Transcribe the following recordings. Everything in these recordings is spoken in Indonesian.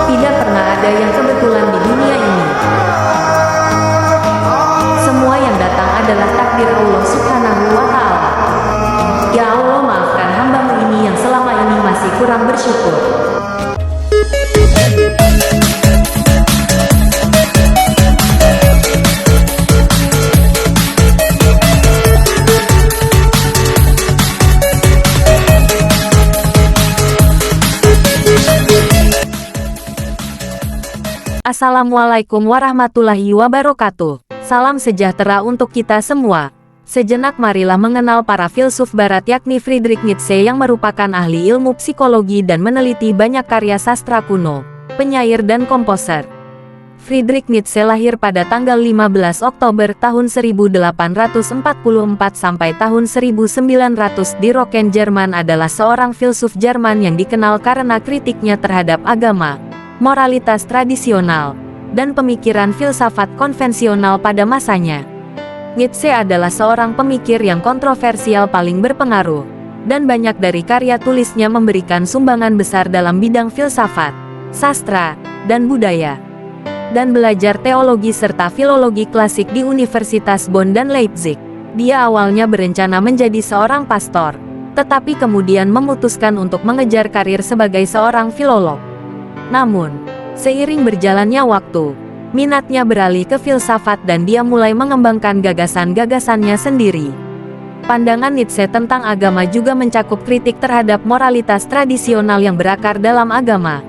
Tidak pernah ada yang kebetulan di dunia ini. Semua yang datang adalah takdir Allah Subhanahu wa Ta'ala. Ya Allah, maafkan hamba-Mu ini yang selama ini masih kurang bersyukur. Assalamualaikum warahmatullahi wabarakatuh. Salam sejahtera untuk kita semua. Sejenak marilah mengenal para filsuf barat yakni Friedrich Nietzsche yang merupakan ahli ilmu psikologi dan meneliti banyak karya sastra kuno, penyair dan komposer. Friedrich Nietzsche lahir pada tanggal 15 Oktober tahun 1844 sampai tahun 1900 di Rocken, Jerman adalah seorang filsuf Jerman yang dikenal karena kritiknya terhadap agama, moralitas tradisional, dan pemikiran filsafat konvensional pada masanya. Nietzsche adalah seorang pemikir yang kontroversial paling berpengaruh, dan banyak dari karya tulisnya memberikan sumbangan besar dalam bidang filsafat, sastra, dan budaya. Dan belajar teologi serta filologi klasik di Universitas Bonn dan Leipzig. Dia awalnya berencana menjadi seorang pastor, tetapi kemudian memutuskan untuk mengejar karir sebagai seorang filolog. Namun, seiring berjalannya waktu, minatnya beralih ke filsafat dan dia mulai mengembangkan gagasan-gagasannya sendiri. Pandangan Nietzsche tentang agama juga mencakup kritik terhadap moralitas tradisional yang berakar dalam agama.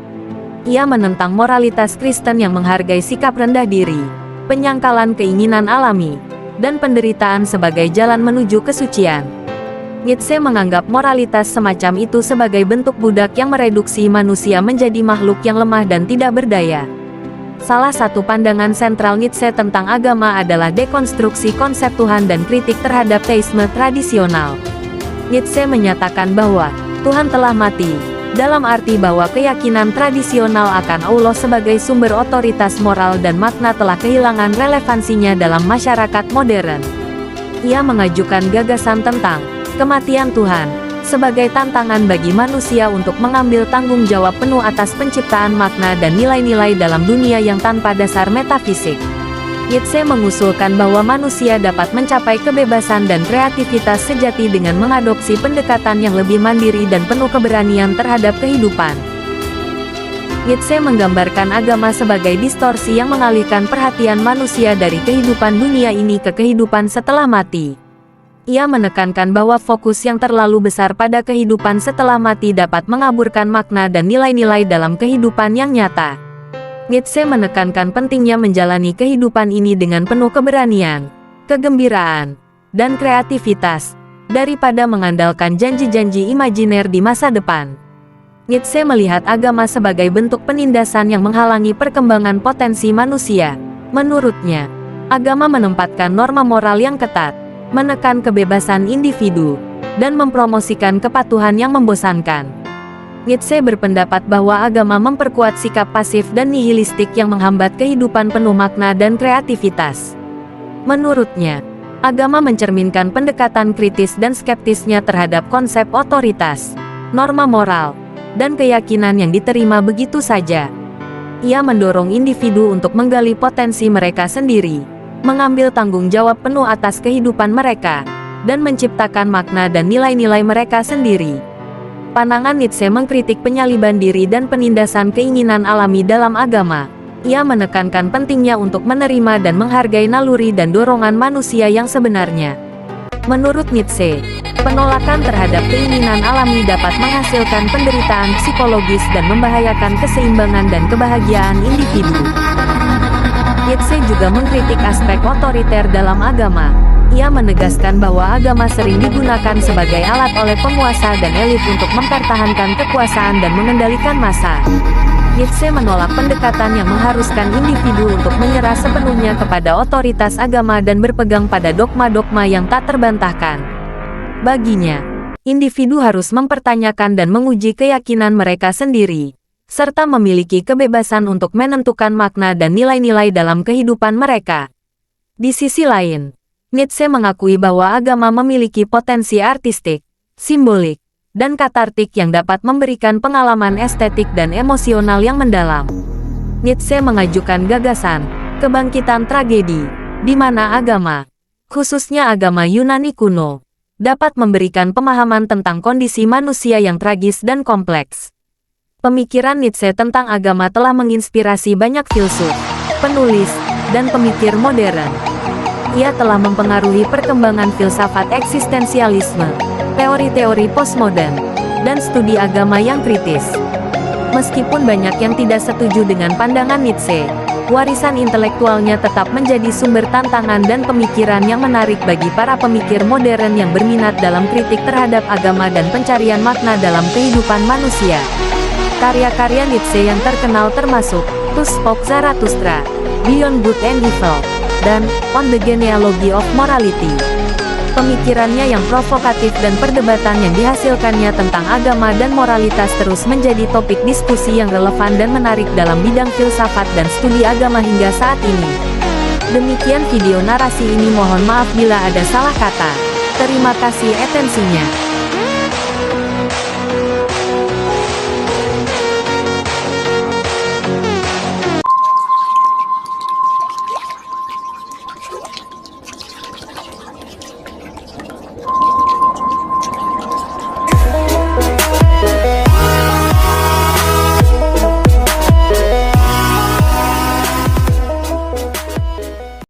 Ia menentang moralitas Kristen yang menghargai sikap rendah diri, penyangkalan keinginan alami, dan penderitaan sebagai jalan menuju kesucian. Nietzsche menganggap moralitas semacam itu sebagai bentuk budak yang mereduksi manusia menjadi makhluk yang lemah dan tidak berdaya. Salah satu pandangan sentral Nietzsche tentang agama adalah dekonstruksi konsep Tuhan dan kritik terhadap teisme tradisional. Nietzsche menyatakan bahwa Tuhan telah mati, dalam arti bahwa keyakinan tradisional akan Allah sebagai sumber otoritas moral dan makna telah kehilangan relevansinya dalam masyarakat modern. Ia mengajukan gagasan tentang kematian Tuhan, sebagai tantangan bagi manusia untuk mengambil tanggung jawab penuh atas penciptaan makna dan nilai-nilai dalam dunia yang tanpa dasar metafisik. Nietzsche mengusulkan bahwa manusia dapat mencapai kebebasan dan kreativitas sejati dengan mengadopsi pendekatan yang lebih mandiri dan penuh keberanian terhadap kehidupan. Nietzsche menggambarkan agama sebagai distorsi yang mengalihkan perhatian manusia dari kehidupan dunia ini ke kehidupan setelah mati. Ia menekankan bahwa fokus yang terlalu besar pada kehidupan setelah mati dapat mengaburkan makna dan nilai-nilai dalam kehidupan yang nyata. Nietzsche menekankan pentingnya menjalani kehidupan ini dengan penuh keberanian, kegembiraan, dan kreativitas, daripada mengandalkan janji-janji imajiner di masa depan. Nietzsche melihat agama sebagai bentuk penindasan yang menghalangi perkembangan potensi manusia. Menurutnya, agama menempatkan norma moral yang ketat, menekan kebebasan individu, dan mempromosikan kepatuhan yang membosankan. Nietzsche berpendapat bahwa agama memperkuat sikap pasif dan nihilistik yang menghambat kehidupan penuh makna dan kreativitas. Menurutnya, agama mencerminkan pendekatan kritis dan skeptisnya terhadap konsep otoritas, norma moral, dan keyakinan yang diterima begitu saja. Ia mendorong individu untuk menggali potensi mereka sendiri, mengambil tanggung jawab penuh atas kehidupan mereka, dan menciptakan makna dan nilai-nilai mereka sendiri. Pandangan Nietzsche mengkritik penyaliban diri dan penindasan keinginan alami dalam agama. Ia menekankan pentingnya untuk menerima dan menghargai naluri dan dorongan manusia yang sebenarnya. Menurut Nietzsche, penolakan terhadap keinginan alami dapat menghasilkan penderitaan psikologis dan membahayakan keseimbangan dan kebahagiaan individu. Nietzsche juga mengkritik aspek otoriter dalam agama. Ia menegaskan bahwa agama sering digunakan sebagai alat oleh penguasa dan elit untuk mempertahankan kekuasaan dan mengendalikan massa. Nietzsche menolak pendekatan yang mengharuskan individu untuk menyerah sepenuhnya kepada otoritas agama dan berpegang pada dogma-dogma yang tak terbantahkan. Baginya, individu harus mempertanyakan dan menguji keyakinan mereka sendiri, serta memiliki kebebasan untuk menentukan makna dan nilai-nilai dalam kehidupan mereka. Di sisi lain, Nietzsche mengakui bahwa agama memiliki potensi artistik, simbolik, dan katartik yang dapat memberikan pengalaman estetik dan emosional yang mendalam. Nietzsche mengajukan gagasan kebangkitan tragedi, di mana agama, khususnya agama Yunani kuno, dapat memberikan pemahaman tentang kondisi manusia yang tragis dan kompleks. Pemikiran Nietzsche tentang agama telah menginspirasi banyak filsuf, penulis, dan pemikir modern. Ia telah mempengaruhi perkembangan filsafat eksistensialisme, teori-teori postmodern, dan studi agama yang kritis. Meskipun banyak yang tidak setuju dengan pandangan Nietzsche, warisan intelektualnya tetap menjadi sumber tantangan dan pemikiran yang menarik bagi para pemikir modern yang berminat dalam kritik terhadap agama dan pencarian makna dalam kehidupan manusia. Karya-karya Nietzsche yang terkenal termasuk To Spoke Zarathustra, Beyond Good and Evil, dan On the Genealogy of Morality. Pemikirannya yang provokatif dan perdebatan yang dihasilkannya tentang agama dan moralitas terus menjadi topik diskusi yang relevan dan menarik dalam bidang filsafat dan studi agama hingga saat ini. Demikian video narasi ini, mohon maaf bila ada salah kata. Terima kasih atensinya.